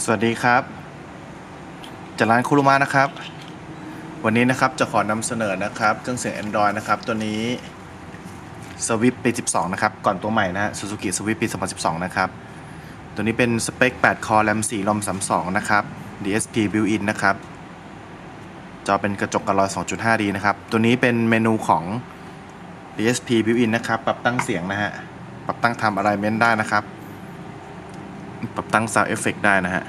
สวัสดีครับจากร้านคุรุมะนะครับวันนี้นะครับจะขอนำเสนอนะครับเครื่องเสียง Android นะครับตัวนี้ Swift ปี 12 นะครับก่อนตัวใหม่นะฮะ Suzuki Swift ปี 2012 นะครับตัวนี้เป็นสเปค 8 คอ RAM 4 ROM 32 นะครับ DSP built-in นะครับจอเป็นกระจกกันรอย 2.5D นะครับตัวนี้เป็นเมนูของ DSP built-in นะครับปรับตั้งเสียงนะฮะปรับตั้งทำ alignment ได้นะครับปรับตั้ง sound effect ได้นะฮะ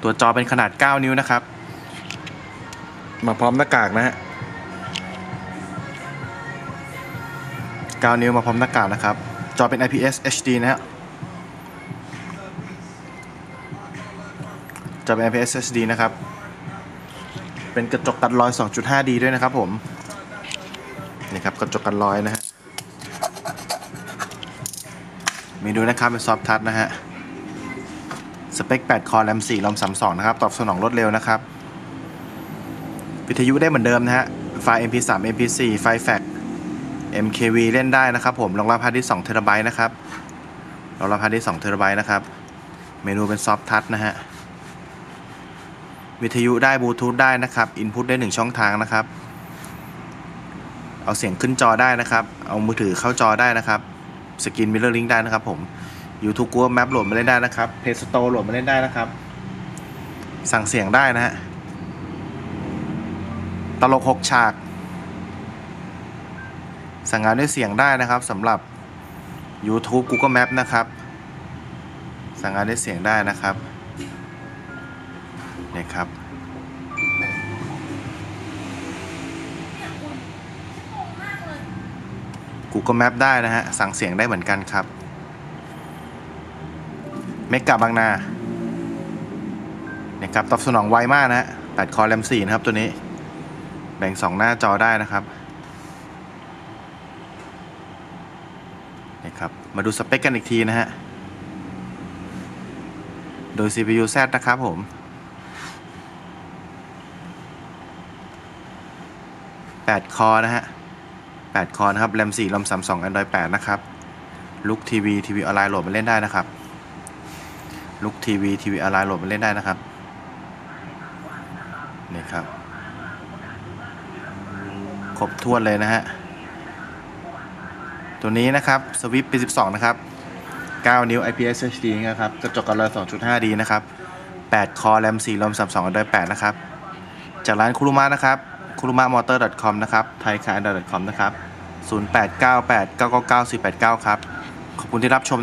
ตัวจอเป็นขนาด 9 นิ้วนะครับมาพร้อมหน้ากากนะฮะ 9 นิ้วมาพร้อมหน้ากากนะครับจอเป็น IPS HD นะฮะจอเป็น IPS HD นะครับเป็นกระจกกันรอย 2.5D ด้วยนะครับผมนี่ครับกระจกกันรอยนะฮะมีดูนะครับเป็นซอฟท์ทัชนะฮะสเปค 8 คอ RAM 4 ROM 32 นะครับตอบสนองรวดเร็วนะครับวิทยุได้เหมือนเดิมนะฮะไฟล์ MP3 MP4 ไฟล์แฟก MKV เล่นได้นะครับผมรองรับฮาร์ดดิสก์2 TB นะครับรองรับฮาร์ดดิสก์2 TB นะครับเมนูเป็นซอฟท์ทัชนะฮะวิทยุได้บลูทูธได้นะครับอินพุตได้1ช่องทางนะครับเอาเสียงขึ้นจอได้นะครับเอามือถือเข้าจอได้นะครับสกรีนมิเรอร์ลิงก์ได้นะครับผม YouTube Google Map โหลดมาเล่นได้นะครับ Play Store โหลดมาเล่นได้นะครับสั่งเสียงได้นะฮะตลก6ฉากสั่งงานด้วยเสียงได้นะครับสำหรับ YouTube Google Map นะครับสั่งงานด้วยเสียงได้นะครับนี่ครับ Google Map ได้นะฮะสั่งเสียงได้เหมือนกันครับเมกะบางนาเนี่ยครับตอบสนองไวมากนะฮะ8 คอ RAM 4 นะครับตัวนี้แบ่ง2หน้าจอได้นะครับนี่ครับมาดูสเปคกันอีกทีนะฮะโดย CPU Z นะครับผม8 คอนะฮะ8 คอนะครับ RAM 4 ROM 32 Android 8 นะครับลุกทีวีออนไลน์โหลดมาเล่นได้นะครับลุกทีวีออนไลน์โหลดมาเล่นได้นะครับนี่ครับครบถ้วนเลยนะฮะตัวนี้นะครับ Swift ปี 12 นะครับ 9 นิ้ว IPS HD นะครับกระจกกันรอย 2.5D นะครับ8 คอ RAM 4 ROM 32 Android 8 นะครับจากร้านคุรุมะนะครับkurumamotors.com นะครับ thaicar.com นะครับ0898999489 ครับขอบคุณที่รับชม